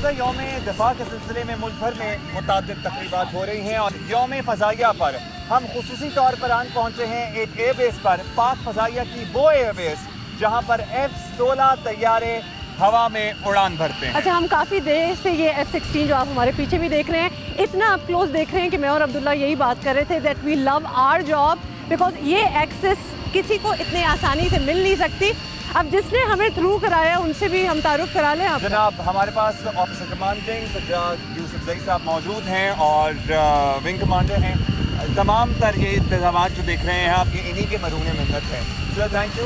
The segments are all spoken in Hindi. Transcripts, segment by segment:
ताज़ा यौम दिफा के सिलसिले में मुल्क भर में मुताद्दिद तक़रीबात हो रही हैं और यौम फ़ज़ाइया पर हम खुसूसी तौर पर आज पहुँचे हैं एक एयरबेस पर, पाक फ़ज़ाइया की वो एयरबेस जहाँ पर F-16 तैयारे हवा में उड़ान भरते हैं। अच्छा, हम काफ़ी देर से ये F-16 जो आप हमारे पीछे भी देख रहे हैं, इतना आप क्लोज देख रहे हैं कि मैं और अब्दुल्ला यही बात कर रहे थे that we love our job because ये एक्सेस किसी को इतने आसानी से मिल नहीं सकती। अब जिसने हमें थ्रू कराया उनसे भी हम तारुफ करा लें। आप जनाब, हमारे पास ऑफिसर कमांडिंग सज्जाद यूसुफ ज़ई साहब मौजूद हैं और विंग कमांडर हैं। तमाम तर ये इंतजाम जो देख रहे हैं आप, ये इन्हीं के मरूने मिन्नत हैं। Sir thank you.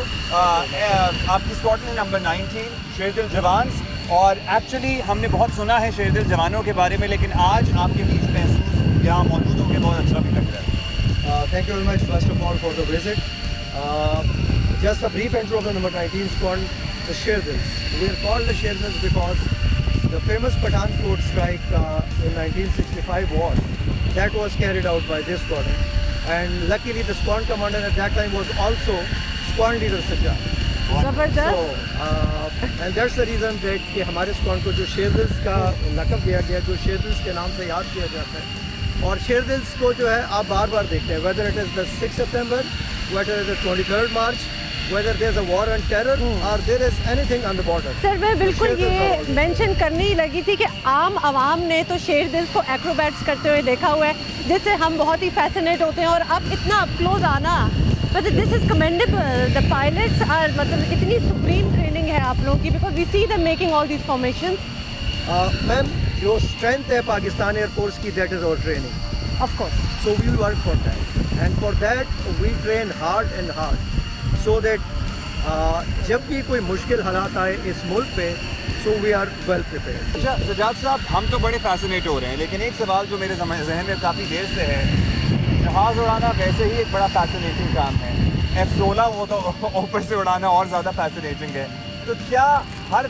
आपकी स्क्वाड्रन नंबर 19 शेरदिल जवान्स, और एक्चुअली हमने बहुत सुना है शेरदिल जवानों के बारे में, लेकिन आज आपके बीच महसूस यहाँ मौजूद होकर बहुत अच्छा भी लग रहा है। Thank you very much first of all for the visit. Just a brief intro of the number 19 squadron, the Sherdils. We are called the Sherdils because the famous Pathankot strike in 1965 war, that was carried out by this squadron. And luckily the squadron commander at that time was also squadron leader Sajjad. So, and that's the reason that कि हमारे स्क्वाड्रन को जो शेरदिल्स का लक़ब दिया गया, जो शेरदिल्स के नाम से याद किया जाता है। और शेरदिल्स को जो है आप बार बार देखते हैं, whether it is the 6th September, whether it is the 23rd March, whether there is a war on terror or there is anything on the border. Sir मैं बिल्कुल ये मेंशन करने ही लगी थी कि आम आवाम ने तो शेरदिल्स को एक्रोबैट्स करते हुए देखा हुआ है, जिससे हम बहुत ही फैसिनेट होते हैं, और अब इतना अप क्लोज आना, मतलब this is commendable. The pilots are, मतलब इतनी सुप्रीम ट्रेनिंग है आप लोगों की, because we see them making all these formations. Ma'am, जो स्ट्रेंथ है पाकिस्तान एयरफोर्स की, that is our training of course. So we work for that and for that we train hard and hard so that जब भी कोई मुश्किल हालात आए इस मुल्क पे, so we are well prepared. अच्छा सज्जाद साहब, हम तो बड़े फैसिनेट हो रहे हैं, लेकिन एक सवाल जो मेरे जहन में काफ़ी देर से है, जहाज़ उड़ाना वैसे ही एक बड़ा फैसिनेटिंग काम है, F-16 वो तो ऊपर से उड़ाना और ज़्यादा फैसिनेटिंग है। तो क्या हर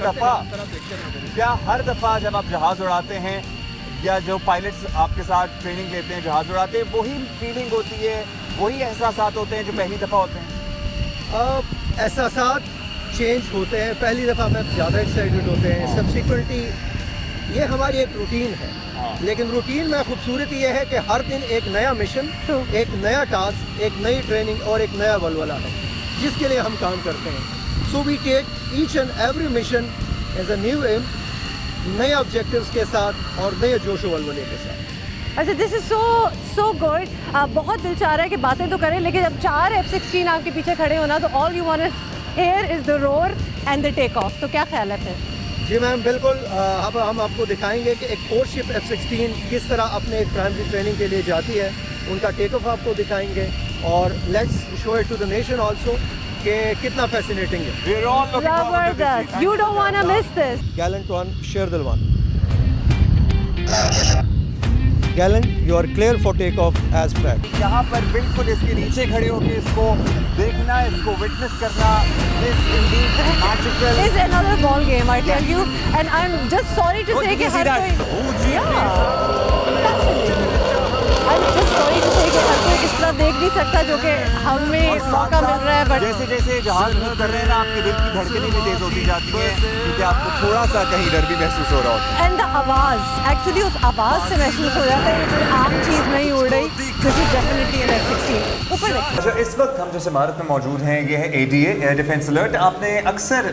दफ़ा जब आप जहाज़ उड़ाते हैं या जो पायलट्स आपके साथ ट्रेनिंग लेते हैं जहाज़ उड़ाते हैं, वही फीलिंग होती है, वही एहसासात होते हैं जो पहली दफ़ा होते हैं? एहसासात चेंज होते हैं। पहली दफ़ा में ज़्यादा एक्साइटेड होते हैं, सब्सिक्वेंटली ये हमारी एक रूटीन है। लेकिन रूटीन में खूबसूरती ये है कि हर दिन एक नया मिशन, एक नया टास्क, एक नई ट्रेनिंग और एक नया वलवला है जिसके लिए हम काम करते हैं। So we take each and every mission as a new aim, नए ऑब्जेक्टिव्स के साथ और नए जोश वलवले के साथ। अच्छा, दिस इज़ सो गुड। बहुत दिल चाह रहा है कि बातें तो करें, लेकिन जब 4 F-16 आपके पीछे खड़े होना, तो all you want here is the roar and the take off. तो क्या ख्याल है फिर? जी मैम, बिल्कुल। अब हम आपको दिखाएंगे कि एक फोर्स शिप F-16 किस तरह अपने एक प्राइमरी ट्रेनिंग के लिए जाती है, उनका टेक ऑफ आपको दिखाएंगे, और let's show it to the nation also कि कितना फैसिनेटिंग है। जबरदस्त, you don't want to miss this. Gallant 1, Sherdil 1। Gallant, you are clear for takeoff as flagged. यहाँ पर बिल्कुल इसके नीचे खड़े होकर इसको देखना, इसको विटनेस करना, is indeed magical. It's another ball game, I tell you, and I'm just sorry to say कि हर कोई, I'm just sorry to say कि हर कोई इस तरह देख नहीं सकता जो कि हमें मौका मिल रहा है। बट जैसे जैसे जहाज मूव कर रहे हैं ना, आपके दिल की धड़कनें भी तेज होती जाती हैं, क्योंकि आपको थोड़ा सा कहीं डर भी महसूस हो रहा होता है। एंड द आवाज़, एक्चुअली उस आवाज़ से महसूस हो जाता है कि कोई आम चीज़ नहीं उड़ रही। This is definitely an F-16। ऊपर देखिए। अच्छा, इस वक्त हम जिस इमारत में मौजूद हैं, ये है ADA, एयर डिफेंस अलर्ट। आपने अक्सर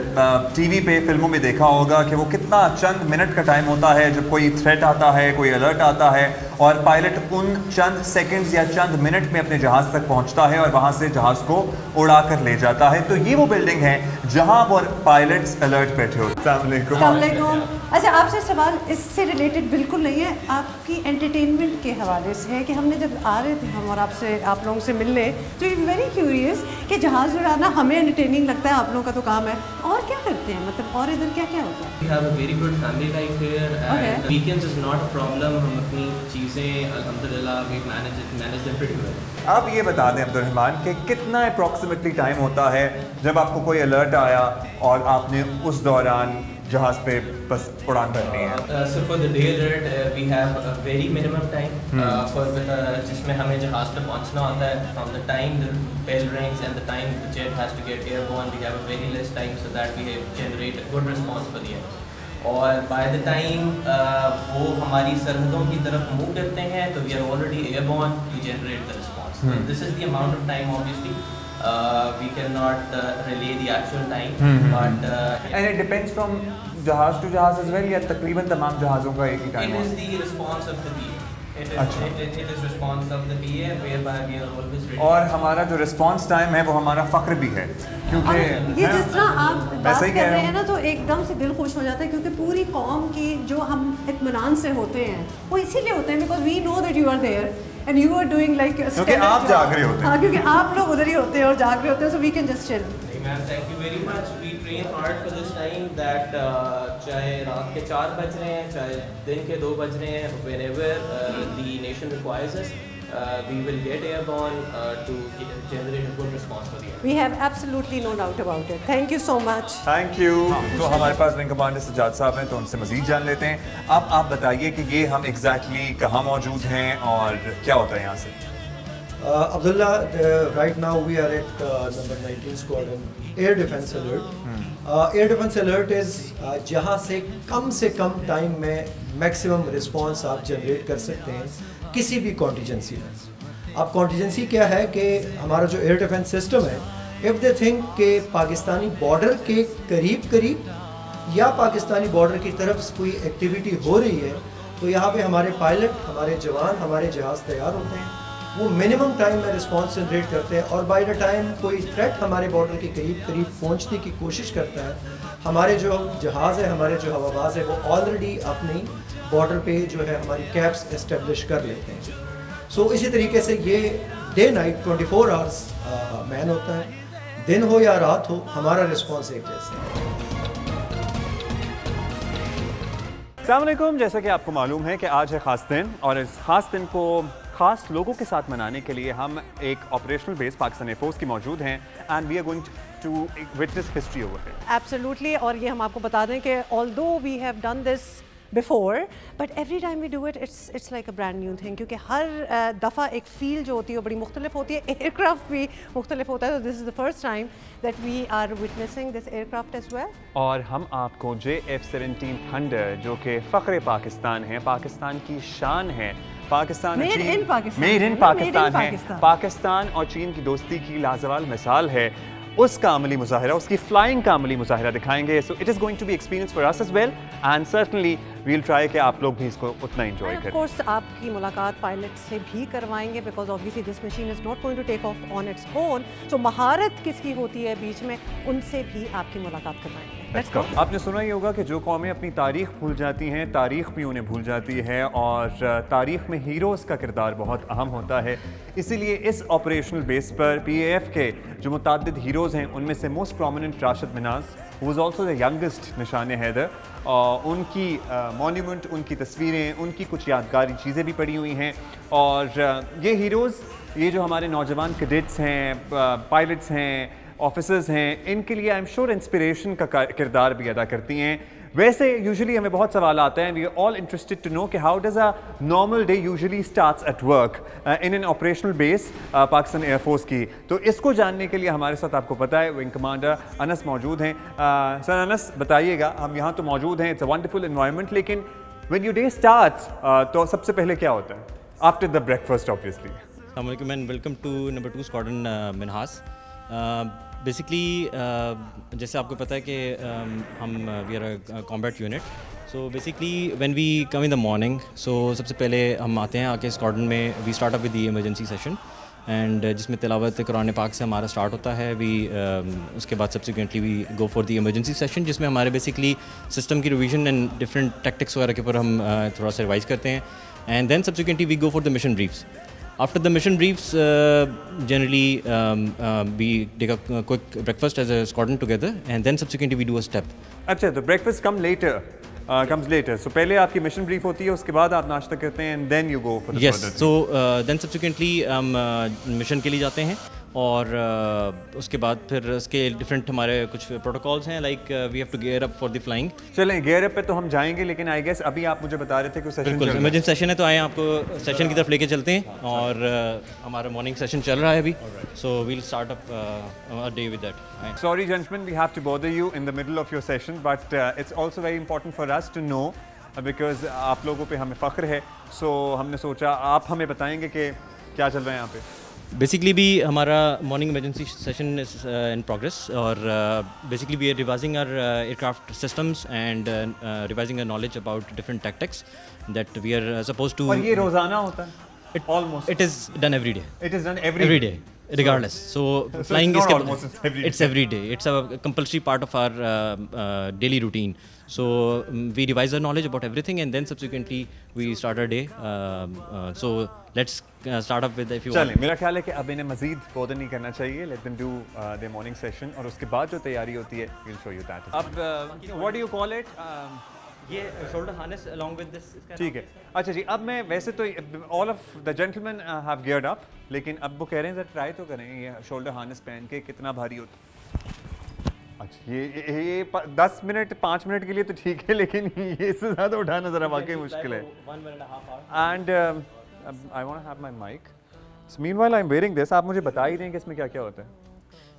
टीवी पे फिल्मों में देखा होगा कि वो कितना चंद मिनट का टाइम होता है जब कोई थ्रेट आता है, कोई अलर्ट आता है, और पायलट उन चंद सेकंड्स या चंद मिनट में अपने जहाज़ तक पहुंचता है और वहां से जहाज़ को उड़ा कर ले जाता है। तो ये वो बिल्डिंग है जहां पर पायलट्स अलर्ट बैठे होते हैं। अस्सलाम वालेकुम। अच्छा, आपसे सवाल इससे रिलेटेड बिल्कुल नहीं है, आपकी एंटरटेनमेंट के हवाले से है कि हमने जब आ रहे थे हम और आप लोगों से मिलने, तो वी वेरी क्यूरियस कि जहाज़ उड़ाना हमें एंटरटेनिंग लगता है, आप लोगों का तो काम है, और क्या करते हैं, मतलब और इधर क्या क्या होता है? We have a very good family life here and weekends is not a problem. हम अपनी चीज़ें अल्हम्दुलिल्लाह we manage them pretty well. आप ये बता दें अब्दुर्रहमान कि कितना अप्रॉक्सीमेटली टाइम होता है जब आपको कोई अलर्ट आया और आपने उस दौरान जहाज पे बस उड़ान भरनी है? So for the day alert we have a very minimum time for जिसमें हमें जहाज पे पहुंचना होता है. From the time the bell rings and the time the jet has to get airborne, we have a very less time so that we generate a good response for the air. और बाय द टाइम वो हमारी सरहदों की तरफ मूव करते हैं तो we are already airborne to generate the response. This is the amount of time obviously. We cannot relay the actual time, but and it depends from जहाज to जहाज as well, या तकरीबन तमाम जहाज़ों का एक ही time it is the response of the PA. It is response of the PA whereby we are always ready. और हमारा जो रिस्पॉन्स टाइम है वो हमारा फ़ख्र भी है, क्योंकि ये जिस तरह आप बात वैसे ही कर रहे हैं ना तो एकदम से दिल खुश हो जाता है, क्योंकि पूरी कौम की जो हम इत्मीनान से होते हैं वो इसीलिए होते हैं because we know that you are there and you are doing like क्योंकि आप जाग रहे होते हैं. हाँ, क्योंकि आप लोग उधर ही होते हैं और जाग रहे होते हैं, so we can just chill. Ma'am, thank you very much. We train hard for this time that चाहे रात के 4 बज रहे हैं, चाहे दिन के 2 बज रहे हैं, whenever the nation requires us, we will get airborne to generate a good response for the air. We have absolutely no doubt about it. Thank you so much. Thank you. तो हमारे पास विंग कमांडर सज्जाद साहब हैं, तो उनसे मजीद जान लेते हैं. अब आप बताइए कि ये हम एग्जैक्टली कहाँ मौजूद हैं और क्या होता है यहाँ से. Abdullah, right now we are at number 19 squadron, air defense alert. Air defense alert is जहाँ से कम टाइम में मैक्सिमम रिस्पांस आप जनरेट कर सकते हैं किसी भी कॉन्टीजेंसी में. अब कॉन्टीजेंसी क्या है कि हमारा जो एयर डिफेंस सिस्टम है, इफ़ दे थिंक कि पाकिस्तानी बॉर्डर के करीब या पाकिस्तानी बॉर्डर की तरफ कोई एक्टिविटी हो रही है, तो यहाँ पे हमारे पायलट, हमारे जवान, हमारे जहाज़ तैयार होते हैं. वो मिनिमम टाइम में रिस्पांस जनरेट करते हैं और बाय द टाइम कोई थ्रेट हमारे बॉर्डर के करीब पहुंचने की कोशिश करता है, हमारे जो जहाज़ है, हमारे जो हवाबाज है, वो ऑलरेडी अपनी बॉर्डर पे जो है हमारी कैप्स इस्टेब्लिश कर लेते हैं. सो इसी तरीके से ये डे नाइट 24 आवर्स मैन होता है. दिन हो या रात हो, हमारा रिस्पांस एक जैसा है. अस्सलाम वालेकुम. जैसा कि आपको मालूम है कि आज है ख़ास दिन, और इस ख़ास दिन को ख़ास लोगों के साथ मनाने के लिए हम एक ऑपरेशनल बेस पाकिस्तान एयरफोर्स की मौजूद हैं, and we are going to witness history over here. Absolutely. और ये हम आपको बता दें कि although we have done this before, but every time we do it, it's like a brand new thing. क्योंकि हर दफ़ा एक फील जो होती है वो बड़ी मुख्तलिफ होती है, एयरक्राफ्ट भी मुख्तलिफ होता है. तो this is the first time that we are witnessing this aircraft as well. और हम आपको JF-17 थंडर, जो कि फ़ख्र पाकिस्तान है, पाकिस्तान की शान है, पाकिस्तान मेड इन पाकिस्तान है, पाकिस्तान और चीन की दोस्ती की लाजवाब मिसाल है, उसका अमली मुजाहिरा, उसकी फ्लाइंग का अमली मुजाहिरा दिखाएंगे. So it is going to be experience for us as well, and certainly we will try कि आप लोग भी इसको उतना एंजॉय करें. ऑफ कोर्स आपकी मुलाकात पायलट से भी करवाएंगे, because obviously this machine is not going to take off on its own. So महारत किसकी होती है बीच में, उनसे भी आपकी मुलाकात करवाएंगे. Let's go. आपने सुना ही होगा कि जो कौमें अपनी तारीख भूल जाती हैं, तारीख भी उन्हें भूल जाती है, और तारीख में हीरोज़ का किरदार बहुत अहम होता है. इसीलिए इस ऑपरेशनल बेस पर PAF के जो मुतअद्दिद हीरोज़ हैं, उनमें से most prominent Rashid Minhas, who was also the youngest Nishan Haider, उनकी मॉन्यूमेंट, उनकी तस्वीरें, उनकी कुछ यादगारी चीज़ें भी पड़ी हुई हैं. और ये हीरोज़, ये जो हमारे नौजवान कैडेट्स हैं, पायलट्स हैं, ऑफिसर्स हैं, इनके लिए आई एम श्योर इंस्पिरेशन का किरदार भी अदा करती हैं. वैसे यूजुअली हमें बहुत सवाल आते हैं, we are all interested to know कि how does a normal day usually starts at work in an operational base Pakistan air force की. तो इसको जानने के लिए हमारे साथ, आपको पता है, विंग कमांडर अनस मौजूद हैं. सर अनस, बताइएगा, हम यहाँ तो मौजूद हैं, इट्स अ वंडरफुल एनवायरनमेंट, लेकिन व्हेन योर डे स्टार्ट्स तो सबसे पहले क्या होता है आफ्टर द ब्रेकफास्ट ऑब्वियसली? अस्सलाम वालेकुम and welcome to number 2 squadron Minhas. Basically जैसे आपको पता है कि हम we are a combat unit. So basically when we come in the morning, so सबसे पहले हम आते हैं, आके स्क्वाड्रन में we start up with the emergency session, and जिसमें तिलावत कुरान पाक से हमारा स्टार्ट होता है. उसके बाद subsequently we go for the emergency session, जिसमें हमारे बेसिकली सिस्टम की रिवीजन एंड डिफरेंट टैक्टिक्स वगैरह के ऊपर हम थोड़ा सा रिवाइज करते हैं. And then subsequently we go for the mission briefs. After the mission briefs, generally we take a quick breakfast as a squadron together, and then subsequently we do a step. अच्छा, तो breakfast comes later. So पहले आपकी mission brief होती है, उसके बाद आप नाश्ता करते हैं, and then you go for the yes. So then subsequently हम mission के लिए जाते हैं. और उसके बाद फिर उसके डिफरेंट हमारे कुछ प्रोटोकॉल्स हैं, like we have to gear up for the flying. चलें गियर अप पे तो हम जाएंगे, लेकिन आई गेस अभी आप मुझे बता रहे थे कि सेशन बिल्कुल इमरजेंसी सेशन है, तो आए आपको सेशन की तरफ लेके चलते हैं। और हमारा मॉर्निंग सेशन चल रहा है अभी, so we'll start up day with that. Sorry gentlemen, we have to bother you in the middle of your session, but it's also very important for us to know because आप लोगों पे हमें फ़ख्र है, so हमने सोचा आप हमें बताएंगे कि क्या चल रहा है यहाँ पे। बेसिकली भी हमारा morning emergency session is in progress, और basically we are revising our aircraft systems and revising our knowledge about different tactics that we are suppose to. और ये रोज़ाना होता है? It is done every day. It is done every day, regardless. So flying it's is not almost, it's every day. It's a compulsory part of our daily routine. So we revise our knowledge about everything, and then subsequently we start our day. So let's start up with, if you want. चलें, मेरा ख्याल है कि अब इन्हें मजीद बॉदर नहीं करना चाहिए। Let them do their morning session, और उसके बाद जो तैयारी होती है we'll show you that. अब what do you call it? ये shoulder harness along with this। ठीक है, अच्छा जी। अब मैं वैसे तो all of the gentleman have geared up, लेकिन अब वो कह रहे हैं जरा ट्राई तो करें ये शोल्डर हार्नेस पहन के कितना भारी होता है। अच्छा ये 10 मिनट 5 मिनट के लिए तो ठीक है, लेकिन ये इससे ज़्यादा उठाना ज़रा वाकई मुश्किल है। And I want to have my mic, meanwhile I am wearing this. आप मुझे बता ही दें कि इसमें क्या क्या होता है।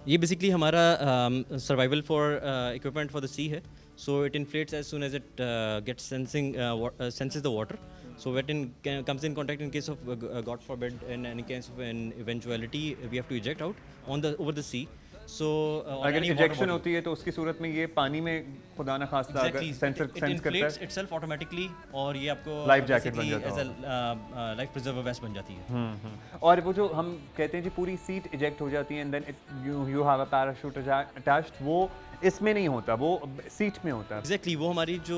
ये बेसिकली हमारा survival for equipment for the sea है। So it inflates as soon as it gets senses the water. So when it comes in contact, in case of God forbid, in any case of an eventuality, we have to eject out over the sea. So अगर इजेक्शन होती है तो उसकी सूरत में ये पानी में खुदा न खास्ता अगर सेंस करता है, it inflates itself automatically, और ये आपको लाइफ जैकेट बन जाता है, as a life preserver vest बन जाती है। और वो जो हम कहते हैं जी पूरी सीट इजेक्ट हो जाती है and then you have a parachute attached, वो इसमें नहीं होता, वो सीट में होता है। एग्जैक्टली वो हमारी जो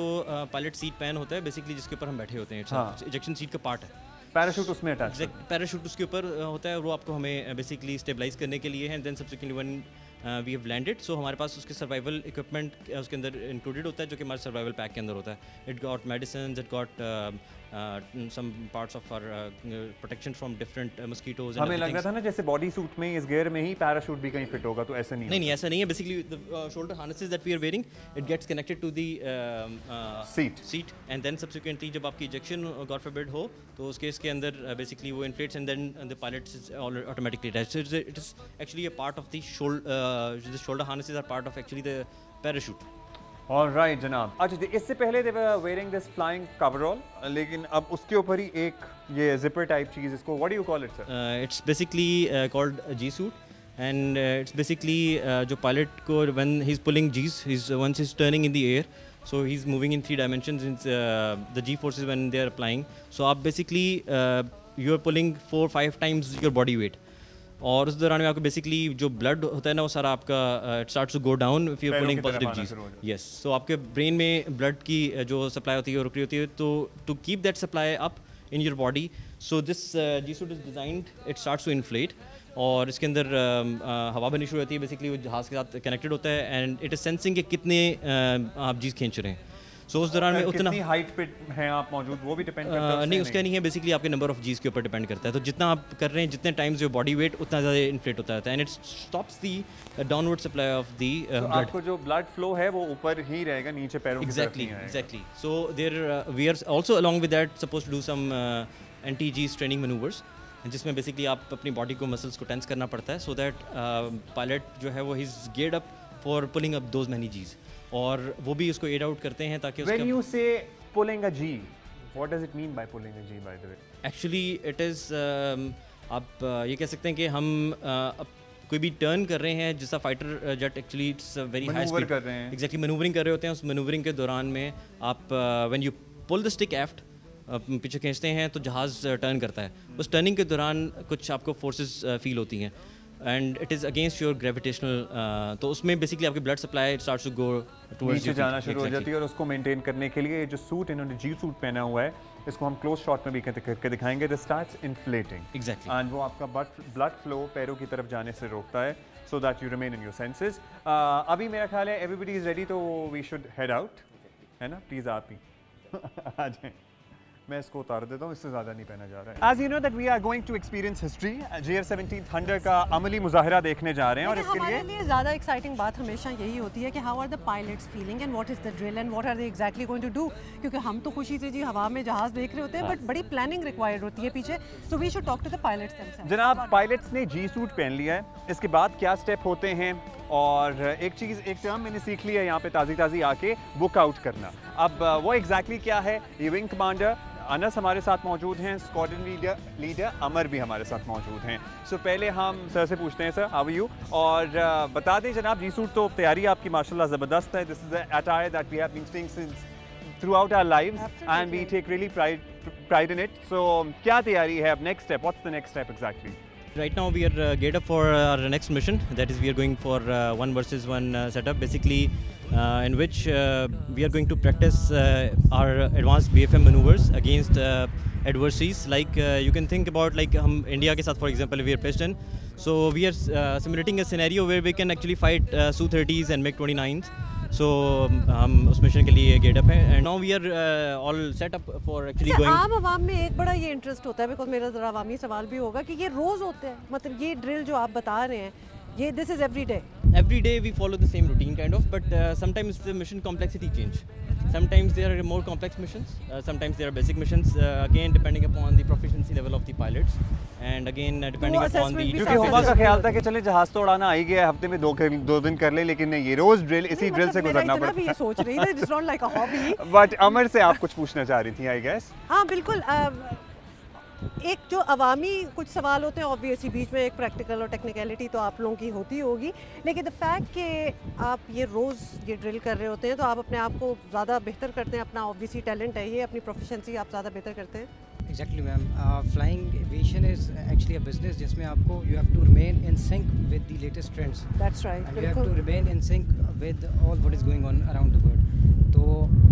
पायलट सीट पैन होता है बेसिकली, जिसके ऊपर हम बैठे होते हैं, इजेक्शन सीट का पार्ट है। पैराशूट उसमें अटैच है, पैराशूट उसके ऊपर होता है, और वो आपको हमें बेसिकली स्टेबलाइज करने के लिए है। Then subsequently when we have landed, so हमारे पास उसके सर्वाइवल इक्विपमेंट उसके अंदर इंक्लूडेड होता है, जो कि हमारे सर्वाइवल पैक के अंदर होता है। It got medicine, it got some parts of our protection from different mosquitoes. हमें लग रहा था ना जैसे बॉडी सूट में इस गियर में ही पैराशूट भी कहीं फिट होगा, तो ऐसा नहीं ऐसा नहीं है। Basically the shoulder harnesses that we are wearing, it gets connected to the seat and then subsequently जब आपकी इजेक्शन गॉड फॉरबिड हो, तो उस केस के अंदर बेसिकली वो inflates and then the pilot is automatically attached. It is actually a part of the shoulder harnesses are part of actually the parachute. Alright जनाब। अच्छा जी, इससे पहले they were wearing this flying coverall, लेकिन अब उसके ऊपर ही एक ये जिपर टाइप चीज़, इसको what do you call it sir? It's basically called G suit, and it's basically जो पायलट को when he is pulling Gs, he is once is turning in the air, so he's moving in 3 dimensions in the g forces when they are applying. So आप basically you are pulling 4-5 times your body weight, और उस दौरान में आपको बेसिकली जो ब्लड होता है ना, वो सारा आपका it starts to go down if you are pulling positive G. Yes, so आपके ब्रेन में ब्लड की जो सप्लाई होती है वो रुक रही होती है, तो to keep that supply up in your body, so this G suit is designed, it starts to inflate, और इसके अंदर हवा बननी शुरू होती है। बेसिकली वो जहाज़ के साथ कनेक्टेड होता है, एंड इट इज सेंसिंग कि कितने आप जीज खींच रहे हैं। सो उस दौरान में उतना कितनी हाइट पे हैं आप मौजूद, वो भी डिपेंड करता है? नहीं, उसका नहीं है, बेसिकली आपके नंबर ऑफ जीज के ऊपर डिपेंड करता है। तो जितना आप कर रहे हैं, जितने टाइम्स योर बॉडी वेट, उतना ज़्यादा इन्फ्लेट होता रहता है, and it stops the downward supply of the blood. आपको जो ब्लड फ्लो है वो ऊपर ही रहेगा, नीचे पैरों की तरफ नहीं आएगा। Exactly. So there we are also along with that suppose to do some anti Gs training manoeuvres, जिसमें बेसिकली आप अपनी बॉडी को मसल्स को टेंस करना पड़ता है, सो दैट पायलट जो है वो he is geared up for pulling up those many Gs, और वो भी उसको एड आउट करते हैं ताकि When you say pulling a G, what does it mean by pulling a G, by the way? Actually it is आप ये कह सकते हैं कि हम कोई भी टर्न कर रहे हैं, जैसा fighter jet actually it's very high speed कर रहे हैं, एग्जैक्टली मैनूवरिंग कर रहे होते हैं। उस मैनूवरिंग के दौरान में आप when you pull the stick aft, पीछे खींचते हैं तो जहाज़ टर्न करता है। उस टर्निंग के दौरान कुछ आपको फोर्सेस फील होती हैं, and it is against your gravitational, तो उसमें बेसिकली आपकी blood supply starts to go towards नीचे जाना शुरू हो जाती है, और उसको मेंटेन करने के लिए जो सूट इन्होंने जी सूट पहना हुआ है, इसको हम क्लोज शॉट में भी करके दिखाएंगे। The starts inflating exactly, and वो आपका ब्लड फ्लो पैरों की तरफ जाने से रोकता है, so that you remain in your senses. अभी मेरा ख्याल है एवरीबडी इज़ रेडी, तो वी शुड हेड आउट, है ना? प्लीज़ आप ही आ जाएं। मैं इसको उतार देता हूँ, इससे ज़्यादा नहीं पहना जा रहा है। As you know that we are going to experience history, JF-17 Thunder का अमली मुजाहिरा देखने जा रहे हैं और इसके लिए ज़्यादा एक्साइटिंग बात हमेशा यही होती है कि how are the pilots feeling and what is the drill and what are they exactly going to do, क्योंकि हम तो खुशी से जी हवा में जहाज़ देख रहे होते हैं बट बड़ी प्लानिंग रिक्वायर्ड होती है पीछे, so we should talk to the pilots themselves. जनाब, पायलट्स ने जी सूट पहन लिया है, इसके बाद क्या स्टेप होते हैं और एक टर्म मैंने सीख लिया है यहाँ पे ताज़ी आके बुक आउट करना। अब वो एग्जैक्टली क्या है, ये विंग कमांडर अनस हमारे साथ मौजूद हैं, स्क्वाड्रन लीडर अमर भी हमारे साथ मौजूद हैं। सो पहले हम सर से पूछते हैं, सर हाउ आर यू, और बता दें जनाब, जी सूट तो तैयारी आपकी माशाल्लाह ज़बरदस्त है। This is the attire that we have been seeing since throughout our lives and we take really pride in it. So क्या तैयारी है अब, next step, what's the next step exactly? Right now we are geared up for our next mission, that is we are going for 1 versus 1 setup, basically in which we are going to practice our advanced BFM maneuvers against adversaries. Like you can think about like हम India के साथ for example we are placed in, so we are simulating a scenario where we can actually fight Su-30s and MiG-29s. So हम उस मिशन के लिए गेट अप हैं and now we are all set up for actually going. आम आवाम में एक बड़ा ये इंटरेस्ट होता है, बिकॉज मेरा ज़रा अवामी सवाल भी होगा कि ये रोज़ होते हैं, मतलब ये ड्रिल जो आप बता रहे हैं ये this is every day we follow the same routine kind of, but sometimes the mission complexity change, sometimes there are more complex missions, sometimes there are basic missions, again depending upon the proficiency level of the pilots and again depending upon the क्योंकि हुमा का ख्याल था कि चले जहाज तो उड़ाना आ ही गया, हफ्ते में 2 दिन कर ले, लेकिन नहीं, ये रोज ड्रिल, इसी ड्रिल से गुजरना पड़ता है। मैं सोच रही थी, it's not like a hobby. But Amar से आप कुछ पूछना चाह रही थी आई गेस। हाँ बिल्कुल, एक जो अवामी कुछ सवाल होते हैं ऑब्वियसली, बीच में एक प्रैक्टिकल और टेक्निकलिटी तो आप लोगों की होती होगी, लेकिन द फैक्ट कि आप ये रोज़ ये ड्रिल कर रहे होते हैं तो आप अपने आप को ज़्यादा बेहतर करते हैं, अपना ऑब्वियसली टैलेंट है ये, अपनी प्रोफिशिएंसी आप ज़्यादा बेहतर करते हैं। Exactly ma'am, flying aviation is actually a business जिसमें आपको you have to remain in sync with the latest trends, that's right, and you have to remain in sync with all what is going on around the world. तो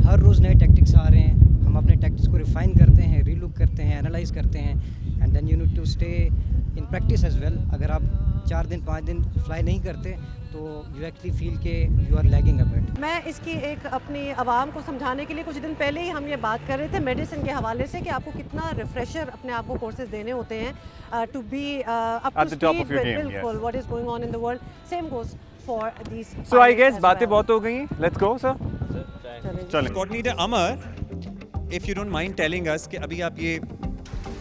हर रोज़ नए टैक्टिक्स आ रहे हैं, हम अपने टैक्टिक्स को रिफाइन करते हैं, रीलुक करते हैं, एनालाइज करते हैं, and then you need to stay in practice as well. अगर आप 4 दिन 5 दिन फ्लाई नहीं करते तो यू एक्चुअली फील के you are lagging a bit. मैं इसकी एक अपनी आवाम को समझाने के लिए कुछ दिन पहले ही हम ये बात कर रहे थे मेडिसिन के हवाले से कि आपको कितना रिफ्रेशर अपने आप को कोर्सेज देने होते हैं to be up to speed with बिल्कुल what is going on in the world. Same goes for these. So I guess बातें बहुत हो गई, लेट्स गो सर। चलें। Coordinator Amar, if you don't mind telling us कि अभी आप ये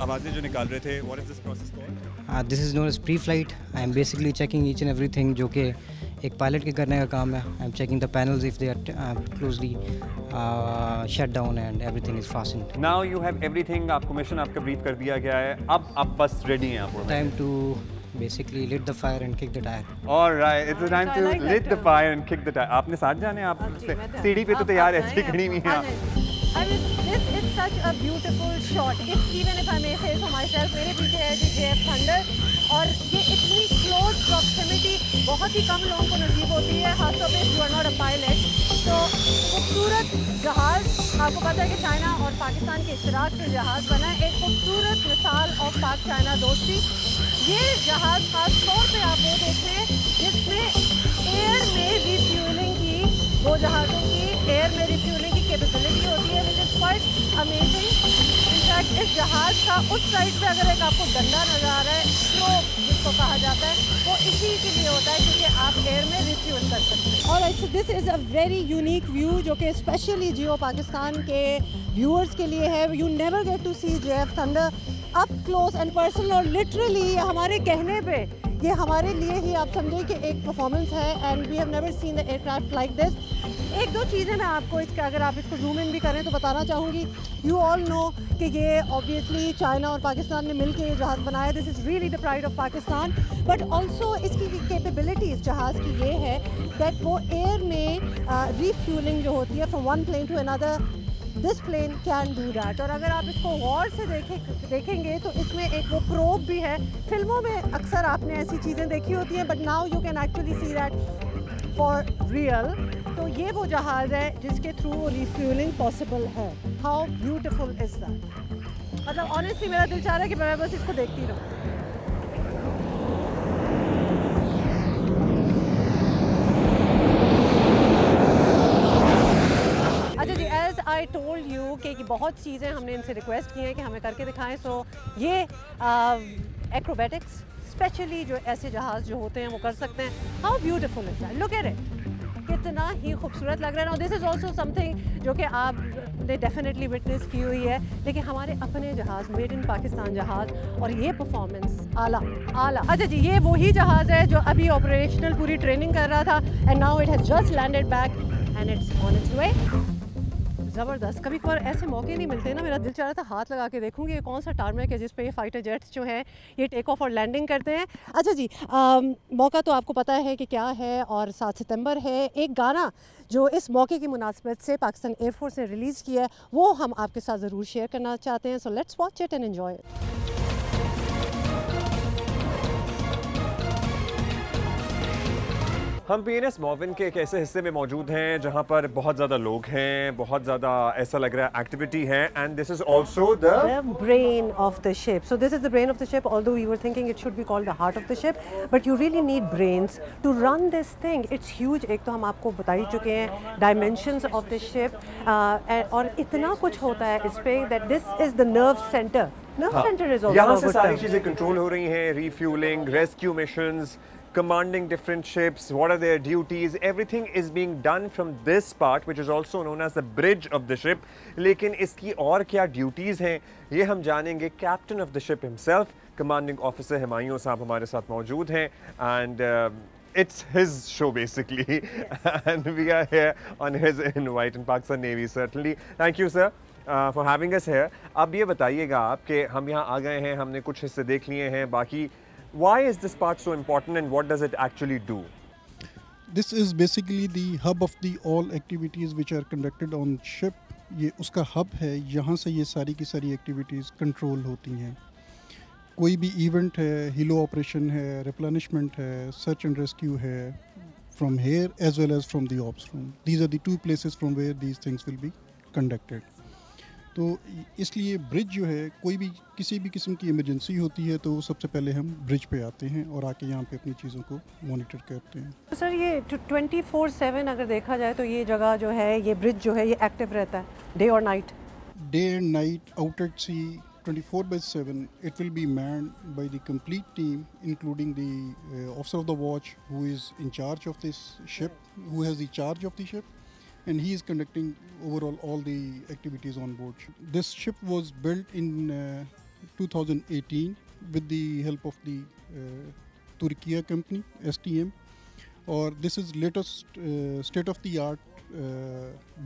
आवाज़ें जो निकाल रहे थे, what is this process called? This is known as pre flight. I am basically checking each and everything जो कि एक पायलट के करने का काम है। I am checking the panels if they are closely shut down and everything is fastened. Now you have everything, आपको मिशन आपका ब्रीफ कर दिया गया है, अब आप बस रेडी हैं आप? Time to basically lit the fire and kick the tire. All right, it's the time to lit the fire and kick the tire. आपने साथ जाने, आप सीढ़ी पे तो तैयार ऐसे खड़ी हुई हैं। I mean, this is such a beautiful shot. Even if I may say so myself, मेरे पीछे है JF Thunder और ये इतनी close proximity बहुत ही कम लोगों को नसीब होती है, खासतौर पे you are not a pilot। तो खूबसूरत जहाज़, आपको पता है कि चाइना और पाकिस्तान के इश्तराक से जहाज़ बना है, एक खूबसूरत मिसाल ऑफ पाक चाइना दोस्ती। ये जहाज़ खास तौर पे आप वो देख रहे हैं जिसमें एयर में रिफ्यूलिंग की, वो जहाज़ों की एयर में रिफ्यूलिंग की कैपेबिलिटी होती है, which is quite amazing. In fact इस जहाज़ का उस साइड पे अगर एक आपको डंडा नज़र आ रहा है, स्ट्रोक जिसको कहा जाता है, वो इसी के लिए होता है क्योंकि आप एयर में रिफ्यूल कर सकते हैं। और so this is a very unique view जो कि स्पेशली जियो पाकिस्तान के व्यूअर्स के लिए है। You never get to see JF Thunder up close and personal, और लिटरली हमारे कहने पे ये हमारे लिए ही आप समझें कि एक परफॉर्मेंस है, and we have never seen the aircraft like this. एक दो चीज़ें मैं आपको इसका, अगर आप इसको जूम इन भी करें तो बताना चाहूँगी। यू ऑल नो कि ये ऑब्वियसली चाइना और पाकिस्तान ने मिलकर ये जहाज़ बनाया, this is really the pride of Pakistan. But also इसकी कैपेबिलिटीज़ जहाज़ की ये है दैट वो एयर में रीफ्यूलिंग जो होती है from one plane to another, this plane can do that. और अगर आप इसको गौर से देखेंगे तो इसमें एक वो प्रोब भी है। फिल्मों में अक्सर आपने ऐसी चीज़ें देखी होती हैं, but now you can actually see that for real. तो ये वो जहाज़ है जिसके थ्रू वो रिफ्यूलिंग पॉसिबल है। How beautiful is that. मतलब ऑनेस्टली मेरा दिल चाह रहा है कि मैं बस इसको देखती रहूँ। आई टोल्ड यू कि बहुत चीज़ें हमने इनसे रिक्वेस्ट की हैं कि हमें करके दिखाएं. सो ये एक्रोबैटिक्स स्पेशली जो ऐसे जहाज़ जो होते हैं वो कर सकते हैं. How beautiful is that, look at it, कितना ही खूबसूरत लग रहा है. दिस इज़ ऑल्सो समथिंग जो कि आपने डेफिनेटली विटनेस की हुई है, लेकिन हमारे अपने जहाज़, मेड इन पाकिस्तान जहाज़, और ये परफॉर्मेंस आला आला. अच्छा जी, ये वही जहाज़ है जो अभी ऑपरेशनल पूरी ट्रेनिंग कर रहा था, and now it has just landed back and it's on its way. ज़बरदस्त. कभी कभार ऐसे मौके नहीं मिलते ना, मेरा दिल चाह रहा था हाथ लगा के देखूंगी ये कौन सा टारमेक है जिस पे ये फाइटर जेट्स जो हैं ये टेक ऑफ और लैंडिंग करते हैं. अच्छा जी, मौका तो आपको पता है कि क्या है, और 7 सितंबर है. एक गाना जो इस मौके की मुनासिबत से पाकिस्तान एयरफोर्स ने रिलीज़ किया है वो हम आपके साथ ज़रूर शेयर करना चाहते हैं. So let's watch it and enjoy it. हम PNS मोविन के एक ऐसे हिस्से में मौजूद हैं जहां पर बहुत ज़्यादा लोग हैं, बहुत ज़्यादा ऐसा लग रहा है एक्टिविटी है, and this is also the brain of the ship. So this is the brain of the ship, although we were thinking it should be called the heart of the ship, but you really need brains to run this thing. It's huge. एक तो हम आपको बता ही चुके हैं dimensions of the ship, और इतना कुछ होता है इस पे that this is the nerve center. Nerve center is also यहाँ से सारी चीज़ें कंट्रोल हो रही हैं, refueling, rescue missions, commanding different ships, what are their duties, everything is being done from this part which is also known as the bridge of the ship. लेकिन इसकी और क्या duties हैं ये हम जानेंगे. Captain of the ship himself, commanding officer Humayun साहब हमारे साथ मौजूद हैं, and it's his show basically. Yes. And we are here on his invite in Pakistan Navy. Certainly thank you sir for having us here. अब ये बताइएगा आप कि हम यहाँ आ गए हैं, हमने कुछ हिस्से देख लिए हैं, बाकी why is this part so important and what does it actually do? This is basically the hub of the all activities which are conducted on ship. ये उसका हब है, यहाँ से ये सारी की सारी एक्टिविटीज़ कंट्रोल होती हैं. कोई भी इवेंट है, हीलो ऑपरेशन है, रिप्लेनिशमेंट है, सर्च एंड रेस्क्यू है, from here as well as from the ops room. These are the two places from where these things will be conducted. तो इसलिए ब्रिज जो है, कोई भी किसी भी किस्म की इमरजेंसी होती है तो सबसे पहले हम ब्रिज पे आते हैं और आके यहाँ पे अपनी चीज़ों को मॉनिटर करते हैं. तो सर ये 24/7 अगर देखा जाए तो ये जगह जो है, ये ब्रिज जो है, ये एक्टिव रहता है डे और night? Day and night, out at sea, 24/7 it will be manned by the complete team, including the officer of the watch who is in charge of this ship, who has the charge of the ship, and he is conducting overall all the activities on board. This ship was built in 2018 with the help of the Turkiya company STM, और this is latest state of the art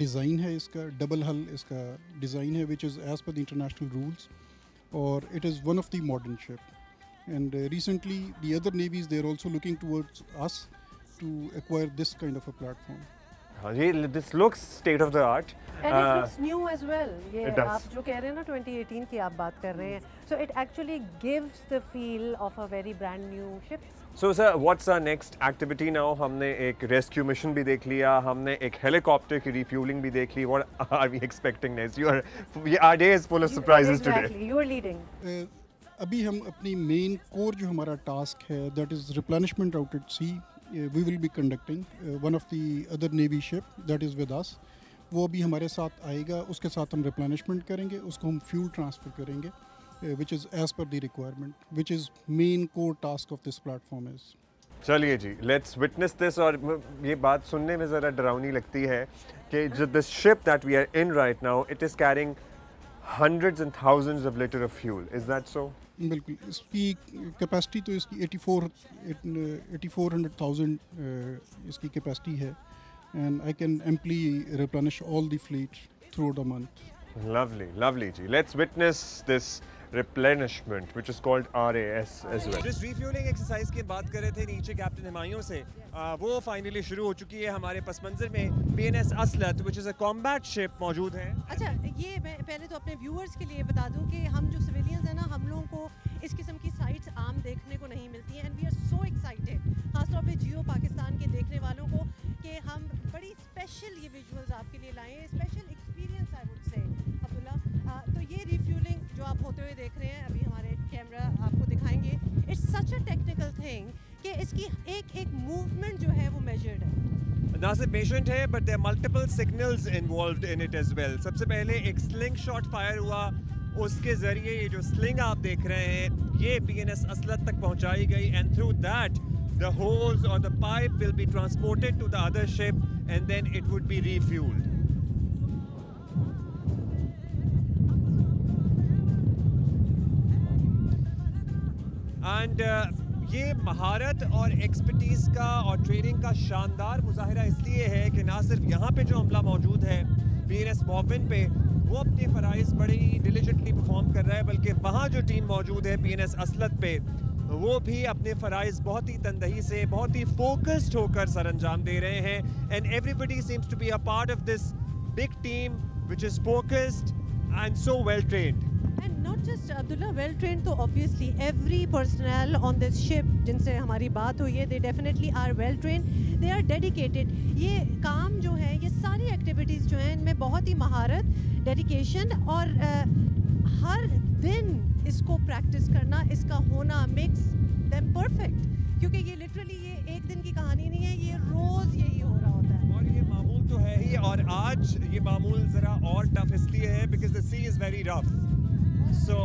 design है इसका, double hull इसका design है which is as per the international rules, और it is one of the modern ship. And recently the other navies, they are also looking towards us to acquire this kind of a platform. हाँ जी, this looks state of the art. And it looks new as well. ये It does. आप जो कह रहे हैं ना 2018 की आप बात कर रहे हैं, so it actually gives the feel of a very brand new ship. So sir, what's our next activity now? हमने एक rescue mission भी देख लिया, हमने एक helicopter की refueling भी देख ली. What are we expecting next? Our day is full of surprises today. Exactly, you are leading. अभी हम अपनी मेन कोर जो हमारा टास्क है, that is replenishment out at sea. We will be conducting one of the other navy ship that is with us. वो अभी हमारे साथ आएगा, उसके साथ हम replenishment करेंगे, उसको हम fuel transfer करेंगे, which is as per the requirement, which is main core task of this platform is. चलिए जी, let's witness this. और ये बात सुनने में ज़रा डरावनी लगती है कि this ship that we are in right now, it is carrying hundreds and thousands of liters of fuel. Is that so? बिल्कुल. इसकी कैपेसिटी तो इसकी 8400,000 इसकी कैपेसिटी है, and I can amply replenish all the fleet throughout a month. Lovely, lovely ji. Let's witness this replenishment which is called RAS as well. जिस refueling exercise की बात कर रहे थे नीचे कैप्टन हुमायूं से, वो फाइनली शुरू हो चुकी है. हमारे पस मंजर में PNS असलत which is a combat ship मौजूद है. अच्छा, ये मैं पहले तो अपने व्यूअर्स के लिए बता दूं कि हम जो सिविलियंस हैं ना, हम लोगों को इस किस्म की साइट्स आम देखने को नहीं मिलती हैं, and we are so excited, खासतौर पे जियो पाकिस्तान के देखने वालों को, कि हम बड़ी स्पेशल ये विजुअल्स आपके लिए लाए हैं, special experience I would say. Abdullah, तो ये रिफ्यूलिंग जो आप होते हुए देख रहे हैं, अभी हमारे कैमरा आपको दिखाएंगे, it's such a technical thing कि इसकी एक एक मूवमेंट जो है वो मेजर्ड है. ना सिर्फ पेशेंट है but there multiple signals involved in it as well. सबसे पहले एक स्लिंग शॉट फायर हुआ, उसके ज़रिए ये जो स्लिंग आप देख रहे हैं ये PNS असलत तक पहुंचाई गई, and through that the hose or the pipe will be transported to the other ship and then it would be refueled. And ये महारत और एक्सपर्टीज़ का और ट्रेनिंग का शानदार मुजाहिरा इसलिए है कि ना सिर्फ यहाँ पे जो अमला मौजूद है PNS मॉविन पे, वो अपने फ़राइज़ बड़ी डिलिजेंटली परफॉर्म कर रहा है, बल्कि वहाँ जो टीम मौजूद है PNS असलत पे, वो भी अपने फ़राइज़ बहुत ही तंदही से, बहुत ही फोकस्ड होकर सर अंजाम दे रहे हैं। And everybody seems to be a part of this big team which is focused and so well trained. And not just Abdullah, well trained, तो obviously every personnel on this ship जिनसे हमारी बात हुई है, they definitely are well trained, they are dedicated। ये काम जो है, ये सारी एक्टिविटीज़ जो हैं, इनमें बहुत ही महारत, डेडिकेशन और हर दिन इसको प्रैक्टिस करना, इसका होना मेक्स देम परफेक्ट, क्योंकि ये लिटरली ये एक दिन की कहानी नहीं है, ये रोज़ यही हो रहा होता है। और ये मामूल तो है ही, और आज ये मामूल ज़रा और टफ इसलिए है because the sea is very rough. So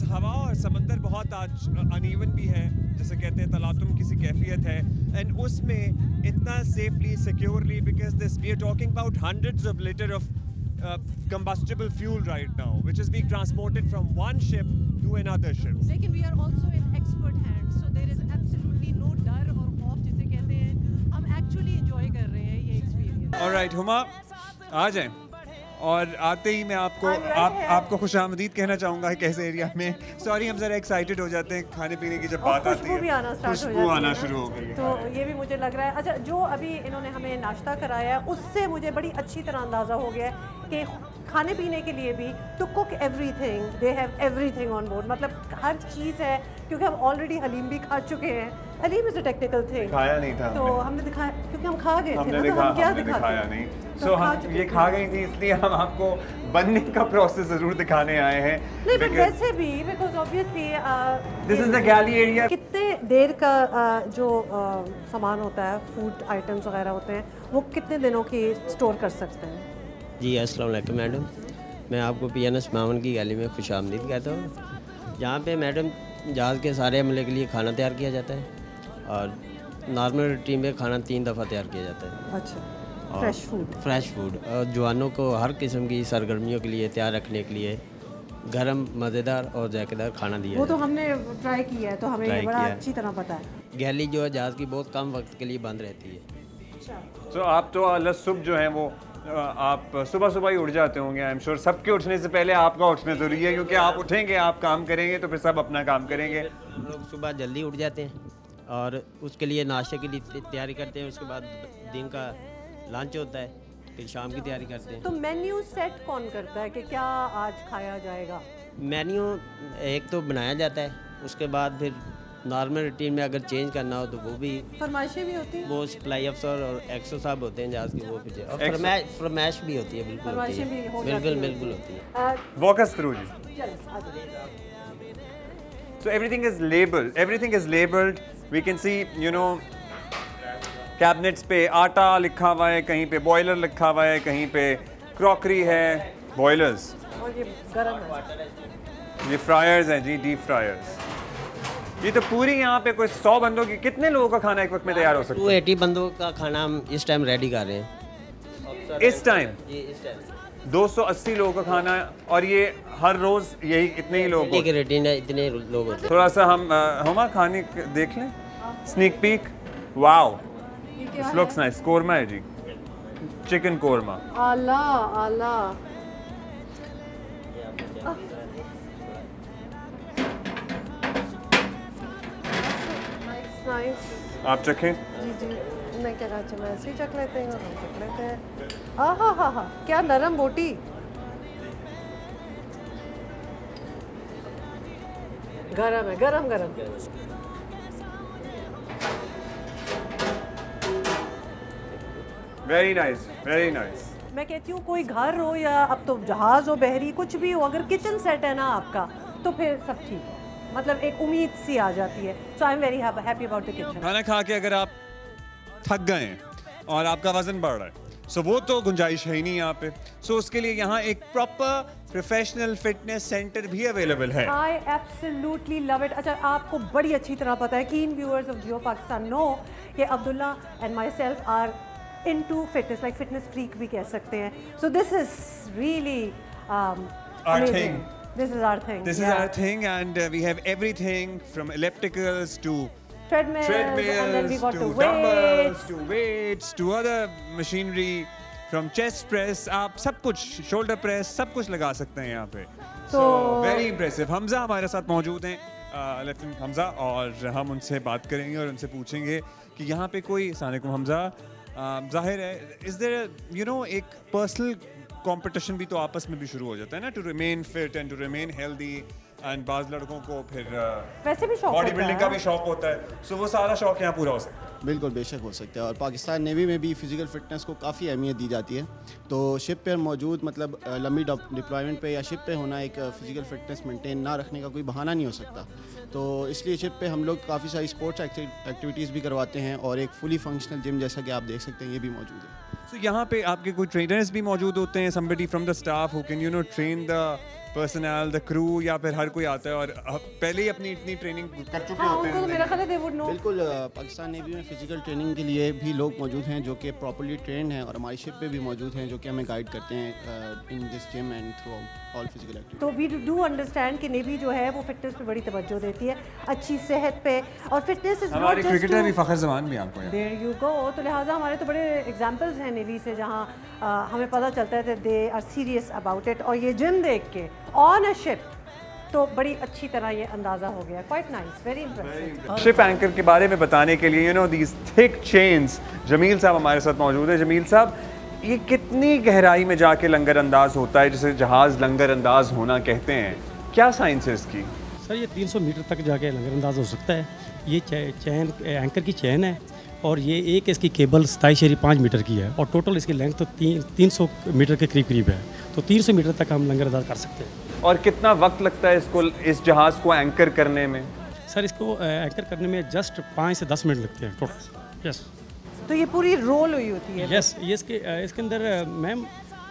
हवा और समंदर बहुत आज अनइवन भी है, जैसे कहते हैं तलातुम किसी कैफियत है, एंड उसमें इतना safely securely, because this we are talking about hundreds of litre of combustible fuel right now which is being transported from one ship to another ship. लेकिन we are also in expert hands, so there is absolutely no डर और खौफ जिसे कहते हैं, हम actually enjoy कर रहे हैं ये experience। All right, हुमा आ जाएं, और आते ही मैं आपको खुशामदीद कहना चाहूँगा कि कैसे एरिया में, सॉरी हम ज़रा एक्साइटेड हो जाते हैं खाने पीने की जब बात आती है, खुशबू आना शुरू हो गई है, तो ये भी मुझे लग रहा है। अच्छा, जो अभी इन्होंने हमें नाश्ता कराया है उससे मुझे बड़ी अच्छी तरह अंदाज़ा हो गया है कि खाने पीने के लिए भी to cook everything, they have everything on board, मतलब हर चीज़ है, क्योंकि हम ऑलरेडी हलीम भी खा चुके हैं। Haleem is a technical thing, खाया नहीं था तो हमने दिखाया क्योंकि हम खा गए थे ना, तो हम क्या दिखाया नहीं, सो हम ये खा गई थी इसलिए हम आपको बनने का प्रोसेस ज़रूर दिखाने आए हैं। नहीं, बट वैसे भी because obviously this is the galley area. कितने देर का जो सामान होता है, फूड आइटम्स वगैरह होते हैं, वो कितने दिनों की स्टोर कर सकते हैं? जी अस्सलाम वालेकुम मैडम, मैं आपको PNS मावन की गैली में खुशामदीद कहता हूँ। यहाँ पे मैडम जहाज़ के सारे अमले के लिए खाना तैयार किया जाता है, और नॉर्मल रूटीन में खाना 3 दफ़ा तैयार किया जाता है। अच्छा, फ्रेश फूड, और जवानों को हर किस्म की सरगर्मियों के लिए तैयार रखने के लिए गरम, मज़ेदार और जायकेदार खाना दिया। वो तो हमने ट्राई किया है, तो हमें ये बड़ा अच्छी तरह पता है। गैली जो है जहाज़ की बहुत कम वक्त के लिए बंद रहती है। तो आप तो अल सुबह जो है वो आप सुबह ही उठ जाते होंगे, आई एम श्योर सबके उठने से पहले आपका उठना ज़रूरी है, क्योंकि आप उठेंगे, आप काम करेंगे, तो फिर सब अपना काम करेंगे। हम लोग सुबह जल्दी उठ जाते हैं और उसके लिए नाश्ते की तैयारी करते हैं, उसके बाद दिन का लंच होता है, फिर शाम की तैयारी करते हैं। तो मेन्यू सेट कौन करता है कि क्या आज खाया जाएगा? मेन्यू एक तो बनाया जाता है, उसके बाद फिर नॉर्मल रूटीन में अगर चेंज करना हो तो वो भी फरमाइशें भी होती हैं, वो सप्लाई अफसर और एक्सो साहब होते हैं जहाज़ के, वो भी और फरमाइश भी होती है, बिल्कुल होती है, बिल्कुल होती है। Walk us through ji. So everything is labeled. Everything is labeled. We can see, you know, cabinets पे आटा लिखा हुआ है, कहीं पे बॉयलर लिखा हुआ है, कहीं पे क्रॉकरी है, बॉयलर्स, और ये गरम है, ये फ्रायर्स हैं जी, डीप फ्रायर्स। ये तो पूरी यहाँ पे कोई 100 बंदों की, कितने लोगों का खाना एक वक्त में तैयार हो सकता है? 280 बंदों का खाना हम इस टाइम रेडी कर रहे हैं। इस टाइम 280 लोगों का खाना, और ये हर रोज यही इतने ही लोग की रूटीन है, इतने लोग होते हैं। थोड़ा सा हम हुमा खाने देख लें, sneak peek. Wow, this looks nice. Korma है जी, चिकन कोरमा। आला आला, नाइस। आप चखें। जी जी, मैं क्या कहा, चलो ऐसे ही चख लेते हैं, हम चख लेते हैं। आहा हा हा, क्या नरम बोटी, गरम है, गरम गरम। Very nice, very nice. मैं कहती हूँ कोई घर हो या अब तो जहाज हो, बहरी, कुछ भी हो, अगर किचन सेट है ना आपका, तो फिर सब ठीक है। मतलब एक उम्मीद सी आ जाती है. So I'm very happy about the kitchen. खाना खा के अगर आप थक गए हैं और आपका वजन बढ़ रहा है, सो वो तो गुंजाइश है ही नहीं यहाँ पे. सो उसके लिए यहाँ एक प्रॉपर प्रोफेशनल फिटनेस सेंटर भी अवेलेबल है. I absolutely love it. अच्छा, आपको बड़ी अच्छी तरह पता है, keen viewers of Jio Pakistan know कि Abdullah and myself are into fitness, like fitness freak भी कह सकते हैं. So this is really our amazing. thing. This is our thing. This is our thing, and we have everything from ellipticals to treadmills, and then we got to the dumbbells, to weights, to other machinery, from chest press, आप सब कुछ, shoulder press, सब कुछ लगा सकते हैं यहाँ पे. So very impressive. हमजा हमारे साथ मौजूद हैं, लेफ्टिनेंट हमजा, और हम उनसे बात करेंगे और उनसे पूछेंगे कि यहाँ पे कोई, अस्सलाम वालेकुम हमजा, जाहिर है इज देयर एक पर्सनल कंपटीशन भी तो आपस में भी शुरू हो जाता है ना, to remain fit and to remain healthy, and बाज़ लड़कों को फिर वैसे भी शौक बॉडी बिल्डिंग का भी शौक होता है. सो वो सारा शौक यहाँ पूरा हो सकता है. बिल्कुल, बेशक हो सकता है. और पाकिस्तान नेवी में भी फ़िज़िकल फ़िटनेस को काफ़ी अहमियत दी जाती है. तो शिप पर मौजूद, मतलब लंबी डिप्लॉयमेंट पे या शिप पे होना एक फ़िज़िकल फ़िटनेस मेंटेन ना रखने का कोई बहाना नहीं हो सकता. तो इसलिए शिप पे हम लोग काफ़ी सारी स्पोर्ट्स एक्टिविटीज़ भी करवाते हैं, और एक फुली फंक्शनल जिम जैसा कि आप देख सकते हैं ये भी मौजूद है. सो यहाँ पे आपके कोई ट्रेनर्स भी मौजूद होते हैं, somebody from the staff who can train the personal, the crew, या फिर हर कोई आता है और पहले ही अपनी इतनी ट्रेनिंग कर चुके होते हैं? मेरा ख्याल है they would know. बिल्कुल, पाकिस्तान नेवी में फ़िज़िकल ट्रेनिंग के लिए भी लोग मौजूद हैं जो कि प्रॉपर्ली ट्रेंड हैं, और हमारी शिप पे भी मौजूद हैं जो कि हमें गाइड करते हैं in this gym and through all physical activity. तो वी डू अंडरस्टैंड कि नेवी जो है वो फिटनेस पे बड़ी तवज्जो देती है, अच्छी सेहत पे, और फिटनेस इज हमारे क्रिकेटर भी फ़खर ज़मान भी आपको देयर यू गो. तो लिहाजा हमारे तो बड़े एग्जांपल्स हैं नेवी से जहाँ हमें पता चलता है कि they are serious about it. और ये जिम देख के ऑन अ शिप तो बड़ी अच्छी तरह ये अंदाज़ा हो गया. Quite nice, very impressive. Ship anchor के बारे में बताने के लिए दीज थिक चेन्स, जमील साहब हमारे साथ मौजूद है. जमील साहब, ये कितनी गहराई में जाके लंगर अंदाज होता है, जिसे जहाज़ लंगर अंदाज होना कहते हैं? क्या साइंस है इसकी? सर, ये 300 मीटर तक जाके लंगर अंदाज हो सकता है. ये चैन एंकर की चैन है, और ये एक इसकी केबल 27.5 मीटर की है, और टोटल इसकी लेंथ तो 300 मीटर के करीब है. तो 300 मीटर तक हम लंगर अंदाज कर सकते हैं. और कितना वक्त लगता है इस जहाज़ को एंकर करने में? सर, इसको एंकर करने में जस्ट 5 से 10 मिनट लगते हैं टोटल. यस. तो ये पूरी रोल हुई होती है? यस. ये इसके अंदर मैम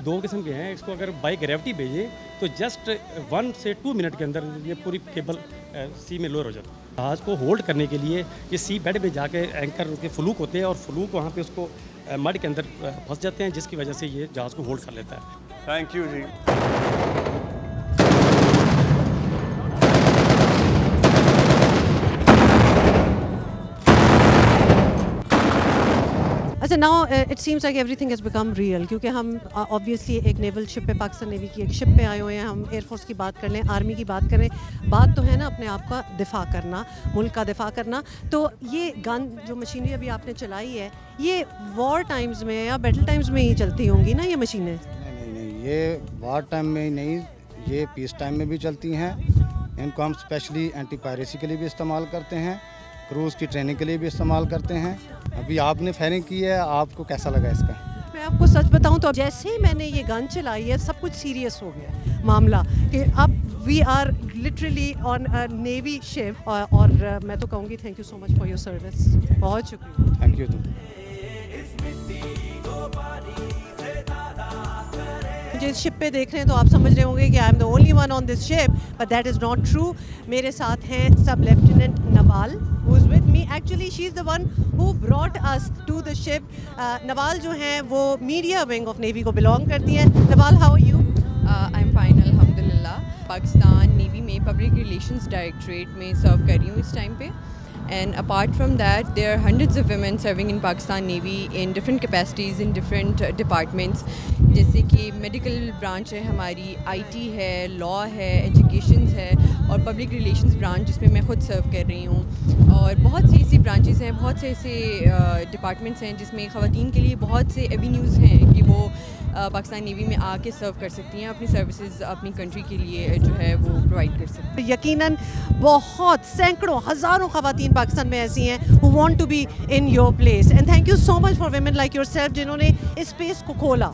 2 किस्म के हैं. इसको अगर बाई ग्रेविटी भेजें तो जस्ट 1 से 2 मिनट के अंदर ये पूरी केबल सी में लोअर हो जाती है. जहाज़ को होल्ड करने के लिए ये सी बेड पे जाके एंकर के फ्लूक होते हैं, और फ्लूक वहाँ पे उसको मड के अंदर फंस जाते हैं, जिसकी वजह से ये जहाज़ को होल्ड कर लेता है. थैंक यू जी. अच्छा, now it seems like everything has become real, क्योंकि हम ऑब्वियसली एक नेवल शिप पे, पाकिस्तान नेवी की एक शिप पे आए हुए हैं. हम एयरफोर्स की बात कर लें, आर्मी की बात करें, बात तो है ना अपने आप का दिफा करना, मुल्क का दिफा करना. तो ये गन जो मशीनरी अभी आपने चलाई है, ये वॉर टाइम्स में या बैटल टाइम्स में ही चलती होंगी ना ये मशीनें? नहीं, ये वॉर टाइम में ही नहीं, ये पीस टाइम में भी चलती हैं. इनको हम स्पेशली एंटी पायरेसी के लिए भी इस्तेमाल करते हैं, क्रूज़ की ट्रेनिंग के लिए भी इस्तेमाल करते हैं. अभी आपने फायरिंग की है, आपको कैसा लगा इसका? मैं आपको सच बताऊं तो जैसे ही मैंने ये गन चलाई है, सब कुछ सीरियस हो गया मामला, कि अब we are literally on a navy ship. और मैं तो कहूँगी thank you so much for your service. बहुत शुक्रिया. Thank you. मुझे इस शिप पे देख रहे हैं तो आप समझ रहे होंगे कि I am the only one on this ship, but that is not true. मेरे साथ हैं सब lieutenant Nawal, who is with me. Actually she is the one who brought us to the ship. Nawal जो हैं वो मीडिया विंग ऑफ नेवी को बिलोंग करती हैं. Nawal, how are you? I am fine, अल्हम्दुलिल्लाह. पाकिस्तान नेवी में पब्लिक रिलेशंस डायरेक्टरेट में सर्व कर रही हूँ इस टाइम पे. And apart from that, there are hundreds of women serving in Pakistan Navy in different capacities in different departments. जैसे कि मेडिकल ब्रांच है हमारी, IT है, लॉ है, एजुकेशन है, और पब्लिक रिलेशंस ब्रांच जिसमें मैं ख़ुद सर्व कर रही हूँ. और बहुत सी ऐसी ब्रांचेस हैं, बहुत से ऐसे डिपार्टमेंट्स हैं जिसमें ख़वातीन के लिए बहुत से एवेन्यूज़ हैं कि वो पाकिस्तान नेवी में आके सर्व कर सकती हैं, अपनी सर्विसेज अपनी कंट्री के लिए जो है वो प्रोवाइड कर सकती हैं. यकीनन बहुत सैकड़ों हज़ारों ख़वातीन पाकिस्तान में ऐसी हैं who want to be in your place, and thank you so much for women like yourself जिन्होंने इस स्पेस को खोला.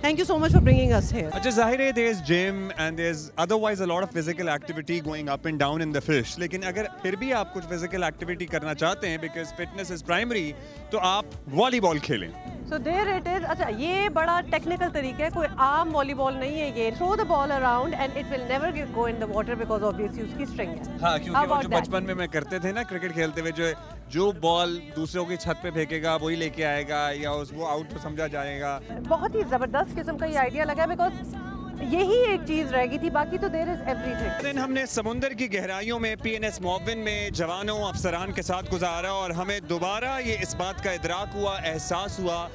Thank you so much for bringing us here. अच्छा ज़ाहिर है there's gym and there's otherwise a lot of physical activity going up and down in the fish. लेकिन अगर फिर भी आप कुछ physical activity करना चाहते हैं because fitness is primary, तो आप वॉलीबॉल खेलें. So there it is. अच्छा ये बड़ा टेक्निकल तरीका है, कोई आम वॉलीबॉल नहीं है ये. Throw the ball around and it will never go in the water because obviously उसकी स्ट्रिंग है. हाँ, क्योंकि वो जो बचपन में मैं करते थे ना क्रिकेट खेलते हुए, जो बॉल दूसरों की छत पे फेंकेगा वही लेके आएगा या उसको आउट समझा जाएगा. बहुत ही जबरदस्त किस्म का ये आइडिया लगा बिकॉज यही एक चीज रह गई थी, बाकी तो देयर इज एवरीथिंग. दिन हमने समुंदर की गहराइयों में PNS मोविन में जवानों अफसरान के साथ गुजारा और हमें दोबारा ये इस बात का इदराक हुआ, एहसास हुआ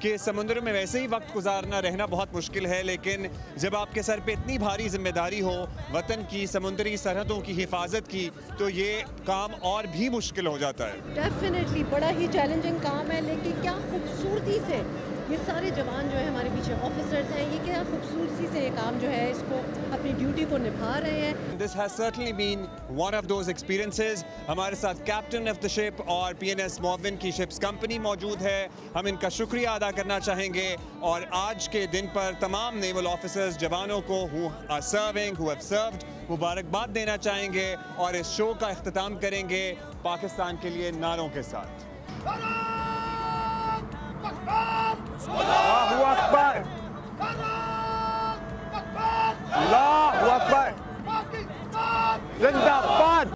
कि समुद्र में वैसे ही वक्त गुजारना रहना बहुत मुश्किल है, लेकिन जब आपके सर पे इतनी भारी जिम्मेदारी हो वतन की, समुद्री सरहदों की हिफाजत की, तो ये काम और भी मुश्किल हो जाता है. डेफिनेटली बड़ा ही चैलेंजिंग काम है, लेकिन क्या खूबसूरती से ये सारे जवान जो है हमारे पीछे ऑफिसर्स हैं, ये क्या खूबसूरती से ये काम जो है इसको अपनी ड्यूटी को निभा रहे हैं. This has certainly been one of those experiences. हमारे साथ कैप्टन ऑफ द शिप और PNS मोविन की शिप्स कंपनी मौजूद है. हम इनका शुक्रिया अदा करना चाहेंगे और आज के दिन पर तमाम नेवल ऑफिसर्स जवानों को who are serving, who have served, मुबारकबाद देना चाहेंगे और इस शो का इख्तिताम करेंगे पाकिस्तान के लिए नारों के साथ. Allahu Akbar! Allahu Akbar! Zindabad!